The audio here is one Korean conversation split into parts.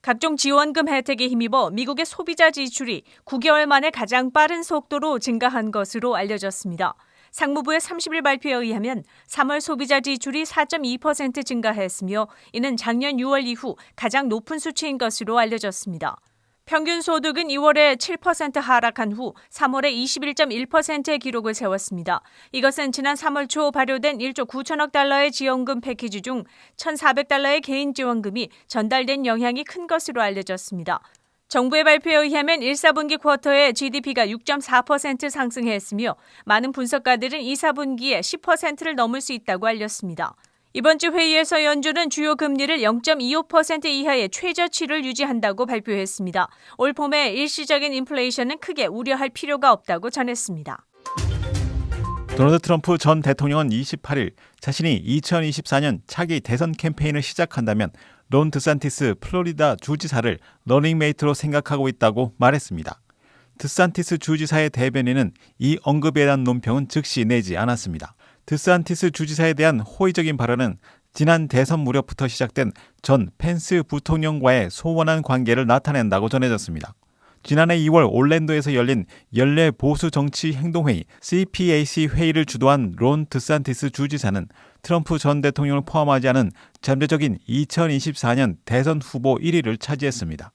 각종 지원금 혜택에 힘입어 미국의 소비자 지출이 9개월 만에 가장 빠른 속도로 증가한 것으로 알려졌습니다. 상무부의 30일 발표에 의하면 3월 소비자 지출이 4.2% 증가했으며 이는 작년 6월 이후 가장 높은 수치인 것으로 알려졌습니다. 평균 소득은 2월에 7% 하락한 후 3월에 21.1%의 기록을 세웠습니다. 이것은 지난 3월 초 발효된 1조 9천억 달러의 지원금 패키지 중 1,400달러의 개인 지원금이 전달된 영향이 큰 것으로 알려졌습니다. 정부의 발표에 의하면 1, 4분기 쿼터에 GDP가 6.4% 상승했으며 많은 분석가들은 2, 4분기에 10%를 넘을 수 있다고 알렸습니다. 이번 주 회의에서 연준은 주요 금리를 0.25% 이하의 최저치를 유지한다고 발표했습니다. 올 봄에 일시적인 인플레이션은 크게 우려할 필요가 없다고 전했습니다. 도널드 트럼프 전 대통령은 28일 자신이 2024년 차기 대선 캠페인을 시작한다면 론 드산티스 플로리다 주지사를 러닝메이트로 생각하고 있다고 말했습니다. 드산티스 주지사의 대변인은 이 언급에 대한 논평은 즉시 내지 않았습니다. 드산티스 주지사에 대한 호의적인 발언은 지난 대선 무렵부터 시작된 전 펜스 부통령과의 소원한 관계를 나타낸다고 전해졌습니다. 지난해 2월 올랜도에서 열린 연례 보수 정치 행동회의 CPAC 회의를 주도한 론 드산티스 주지사는 트럼프 전 대통령을 포함하지 않은 잠재적인 2024년 대선 후보 1위를 차지했습니다.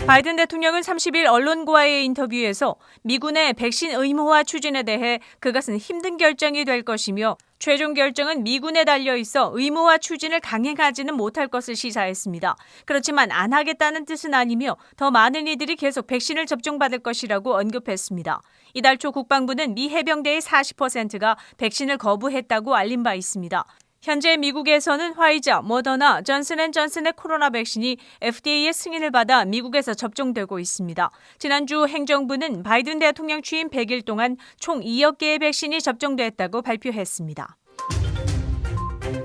바이든 대통령은 30일 언론과의 인터뷰에서 미군의 백신 의무화 추진에 대해 그것은 힘든 결정이 될 것이며 최종 결정은 미군에 달려 있어 의무화 추진을 강행하지는 못할 것을 시사했습니다. 그렇지만 안 하겠다는 뜻은 아니며 더 많은 이들이 계속 백신을 접종받을 것이라고 언급했습니다. 이달 초 국방부는 미 해병대의 40%가 백신을 거부했다고 알린 바 있습니다. 현재 미국에서는 화이자, 모더나, 존슨앤존슨의 코로나 백신이 FDA의 승인을 받아 미국에서 접종되고 있습니다. 지난주 행정부는 바이든 대통령 취임 100일 동안 총 2억 개의 백신이 접종됐다고 발표했습니다.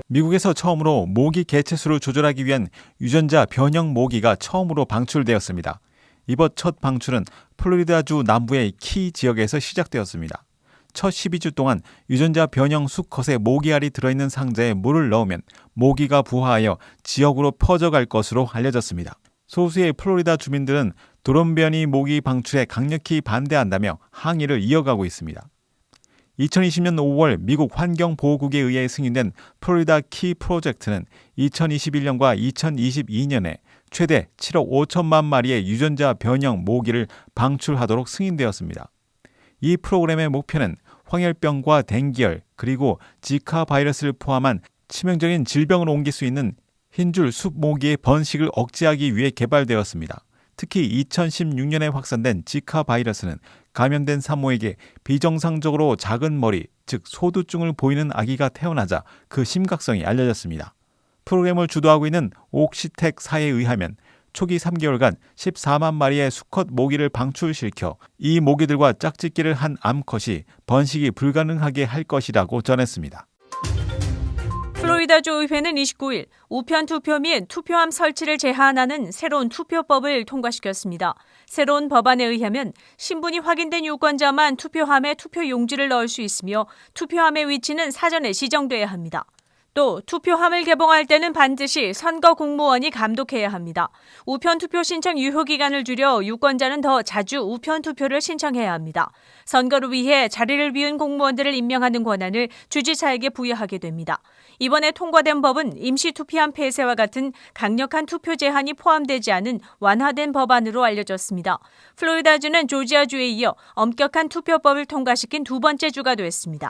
미국에서 처음으로 모기 개체수를 조절하기 위한 유전자 변형 모기가 처음으로 방출되었습니다. 이번 첫 방출은 플로리다주 남부의 키 지역에서 시작되었습니다. 첫 12주 동안 유전자 변형 수컷의 모기알이 들어있는 상자에 물을 넣으면 모기가 부화하여 지역으로 퍼져갈 것으로 알려졌습니다. 소수의 플로리다 주민들은 돌연변이 모기 방출에 강력히 반대한다며 항의를 이어가고 있습니다. 2020년 5월 미국 환경보호국에 의해 승인된 플로리다 키 프로젝트는 2021년과 2022년에 최대 7억 5천만 마리의 유전자 변형 모기를 방출하도록 승인되었습니다. 이 프로그램의 목표는 황열병과 댕기열 그리고 지카 바이러스를 포함한 치명적인 질병을 옮길 수 있는 흰줄 숲모기의 번식을 억제하기 위해 개발되었습니다. 특히 2016년에 확산된 지카 바이러스는 감염된 산모에게 비정상적으로 작은 머리, 즉 소두증을 보이는 아기가 태어나자 그 심각성이 알려졌습니다. 프로그램을 주도하고 있는 옥시텍사에 의하면 초기 3개월간 14만 마리의 수컷 모기를 방출시켜 이 모기들과 짝짓기를 한 암컷이 번식이 불가능하게 할 것이라고 전했습니다. 플로리다주 의회는 29일 우편 투표 및 투표함 설치를 제한하는 새로운 투표법을 통과시켰습니다. 새로운 법안에 의하면 신분이 확인된 유권자만 투표함에 투표 용지를 넣을 수 있으며 투표함의 위치는 사전에 지정돼야 합니다. 또 투표함을 개봉할 때는 반드시 선거 공무원이 감독해야 합니다. 우편 투표 신청 유효 기간을 줄여 유권자는 더 자주 우편 투표를 신청해야 합니다. 선거를 위해 자리를 비운 공무원들을 임명하는 권한을 주지사에게 부여하게 됩니다. 이번에 통과된 법은 임시 투표함 폐쇄와 같은 강력한 투표 제한이 포함되지 않은 완화된 법안으로 알려졌습니다. 플로리다주는 조지아주에 이어 엄격한 투표법을 통과시킨 두 번째 주가 됐습니다.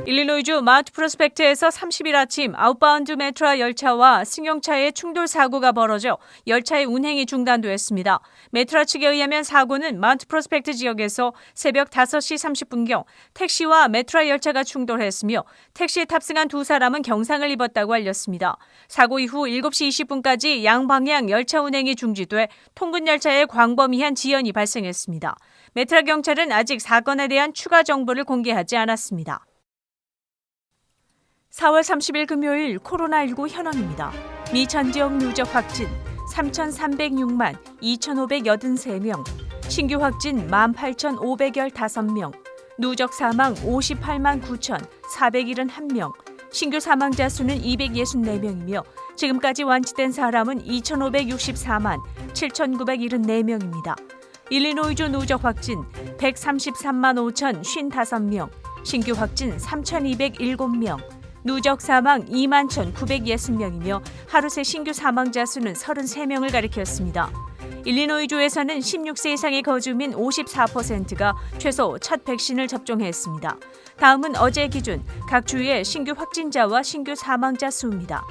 일리노이주 마운트 프로스펙트에서 30일 아침 아웃바운드 메트로 열차와 승용차의 충돌 사고가 벌어져 열차의 운행이 중단됐습니다. 메트로 측에 의하면 사고는 마운트 프로스펙트 지역에서 새벽 5시 30분경 택시와 메트로 열차가 충돌했으며 택시에 탑승한 두 사람은 경상을 입었다고 알렸습니다. 사고 이후 7시 20분까지 양방향 열차 운행이 중지돼 통근 열차에 광범위한 지연이 발생했습니다. 메트로 경찰은 아직 사건에 대한 추가 정보를 공개하지 않았습니다. 4월 30일 금요일 코로나19 현황입니다. 미 전 지역 누적 확진 3,306만 2,583명, 신규 확진 18,515명, 누적 사망 58만 9,471명, 신규 사망자 수는 264명이며 지금까지 완치된 사람은 2,564만 7,974명입니다. 일리노이주 누적 확진 133만 5,055명, 신규 확진 3,207명, 누적 사망 2만 1,960명이며 하루 새 신규 사망자 수는 33명을 가리켰습니다. 일리노이주에서는 16세 이상의 거주민 54%가 최소 첫 백신을 접종했습니다. 다음은 어제 기준 각 주의 신규 확진자와 신규 사망자 수입니다.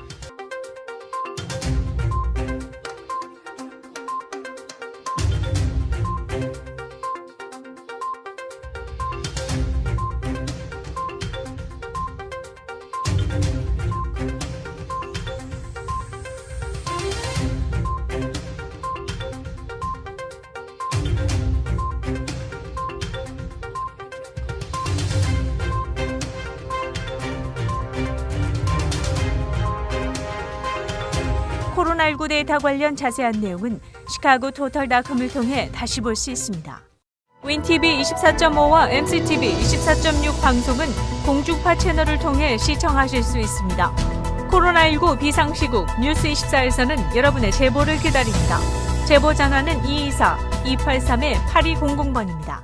코로나19 데이터 관련 자세한 내용은 시카고 토털닷컴을 통해 다시 볼 수 있습니다. 윈TV 24.5와 MCTV 24.6 방송은 공중파 채널을 통해 시청하실 수 있습니다. 코로나19 비상시국 뉴스24에서는 여러분의 제보를 기다립니다. 제보 전화는 224-283-8200번입니다.